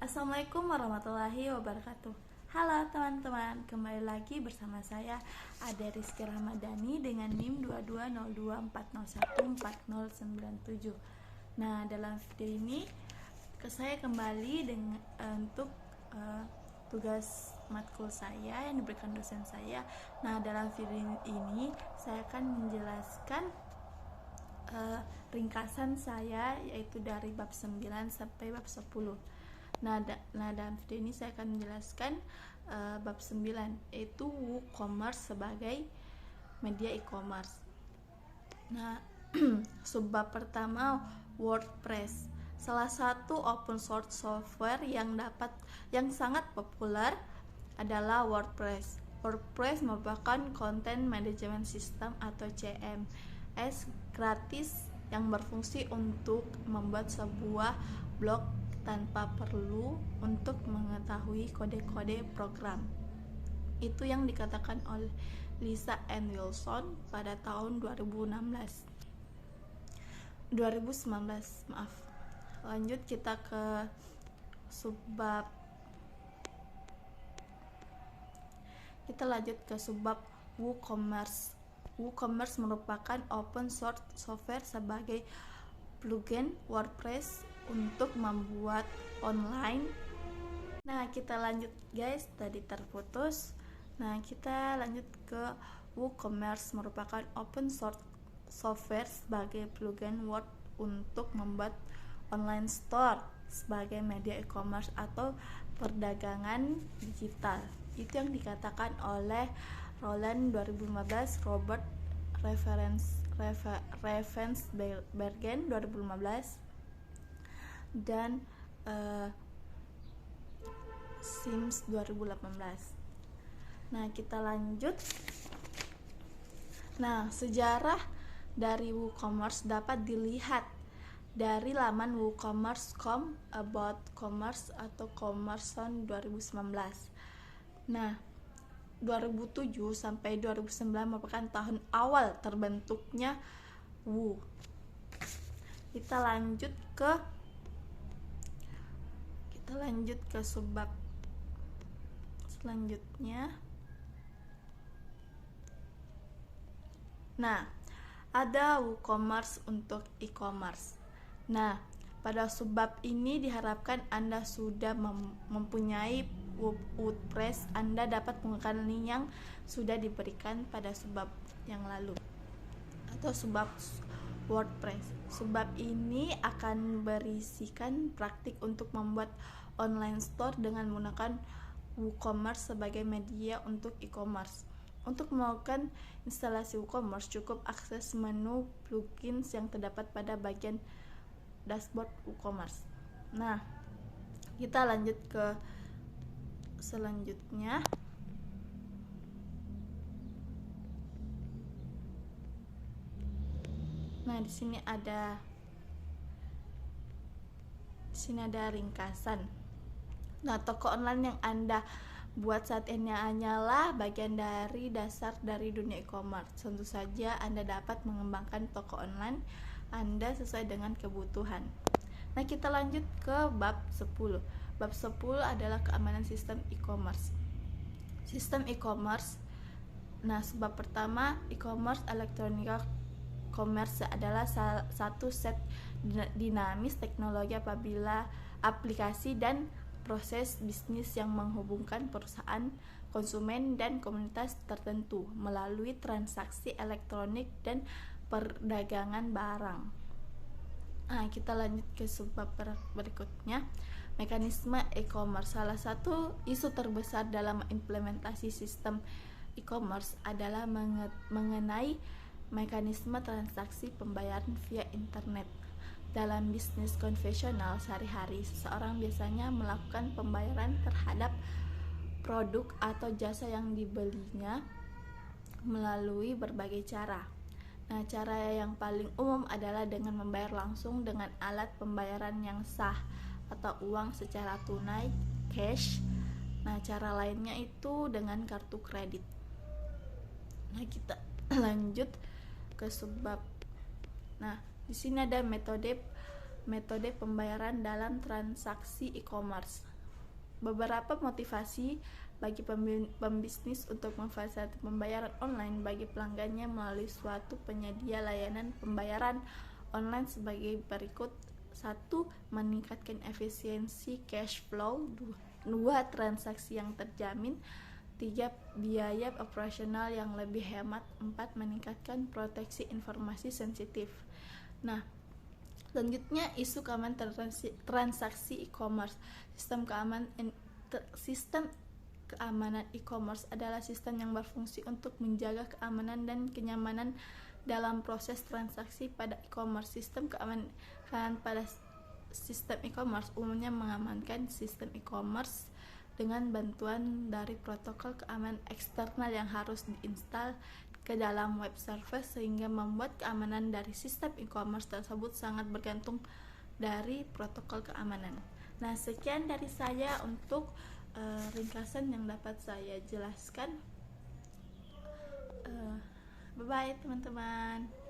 Assalamualaikum warahmatullahi wabarakatuh. Halo teman-teman, kembali lagi bersama saya Ade Rizky Ramadhani dengan NIM 2202401497. Nah, dalam video ini saya kembali dengan untuk tugas matkul saya yang diberikan dosen saya. Nah, dalam video ini saya akan menjelaskan ringkasan saya, yaitu dari bab 9 sampai bab 10. Nah, dalam video ini saya akan menjelaskan bab 9, yaitu WooCommerce sebagai media e-commerce. Nah, subbab pertama, WordPress, salah satu open source software yang sangat populer adalah WordPress. WordPress merupakan content management system atau CMS gratis yang berfungsi untuk membuat sebuah blog tanpa perlu untuk mengetahui kode-kode program. Itu yang dikatakan oleh Lisa Ann Wilson pada tahun 2019. Lanjut kita ke subbab. WooCommerce. WooCommerce merupakan open source software sebagai plugin WordPress untuk membuat online. Nah, kita lanjut guys, tadi terputus. Nah, kita lanjut ke WooCommerce merupakan open source software sebagai plugin Word untuk membuat online store sebagai media e-commerce atau perdagangan digital. Itu yang dikatakan oleh Roland 2015, Robert Ravensbergen 2015, dan Sims 2018. Nah, kita lanjut. Nah, sejarah dari WooCommerce dapat dilihat dari laman woocommerce.com, about commerce atau commerce 2019. Nah, 2007 sampai 2009 merupakan tahun awal terbentuknya Woo. Kita lanjut ke subbab selanjutnya. Nah, ada WooCommerce untuk e-commerce. Nah, pada subbab ini diharapkan Anda sudah mempunyai WordPress. Anda dapat menggunakan link yang sudah diberikan pada subbab yang lalu atau subbab WordPress. Subbab ini akan berisikan praktik untuk membuat online store dengan menggunakan WooCommerce sebagai media untuk e-commerce. Untuk melakukan instalasi WooCommerce, cukup akses menu plugins yang terdapat pada bagian dashboard WooCommerce. Nah, kita lanjut ke selanjutnya. Nah, di sini ada ringkasan. Nah, toko online yang Anda buat saat ini hanyalah bagian dari dasar dari dunia e-commerce. Tentu saja Anda dapat mengembangkan toko online Anda sesuai dengan kebutuhan. Nah, kita lanjut ke bab 10. Bab 10 adalah keamanan sistem e-commerce. Sistem e-commerce. Nah, sebab pertama, e-commerce elektronika commerce adalah satu set dinamis teknologi apabila aplikasi dan proses bisnis yang menghubungkan perusahaan, konsumen, dan komunitas tertentu melalui transaksi elektronik dan perdagangan barang. Nah, kita lanjut ke subbab berikutnya, mekanisme e-commerce. Salah satu isu terbesar dalam implementasi sistem e-commerce adalah mengenai mekanisme transaksi pembayaran via internet. Dalam bisnis konvensional sehari-hari, seseorang biasanya melakukan pembayaran terhadap produk atau jasa yang dibelinya melalui berbagai cara. Nah, cara yang paling umum adalah dengan membayar langsung dengan alat pembayaran yang sah atau uang secara tunai, cash. Nah, cara lainnya itu dengan kartu kredit. Nah, kita lanjut ke subbab. Nah, di sini ada metode pembayaran dalam transaksi e-commerce. beberapa motivasi bagi pembisnis untuk memfasilitasi pembayaran online bagi pelanggannya melalui suatu penyedia layanan pembayaran online sebagai berikut. 1. Meningkatkan efisiensi cash flow. 2. Transaksi yang terjamin. 3. Biaya operasional yang lebih hemat. 4. Meningkatkan proteksi informasi sensitif. Nah, selanjutnya isu keamanan transaksi e-commerce. Sistem keamanan e-commerce adalah sistem yang berfungsi untuk menjaga keamanan dan kenyamanan dalam proses transaksi pada e-commerce. Sistem keamanan pada sistem e-commerce umumnya mengamankan sistem e-commerce dengan bantuan dari protokol keamanan eksternal yang harus diinstal ke dalam web server, sehingga membuat keamanan dari sistem e-commerce tersebut sangat bergantung dari protokol keamanan. Nah, sekian dari saya untuk ringkasan yang dapat saya jelaskan. Bye bye teman-teman.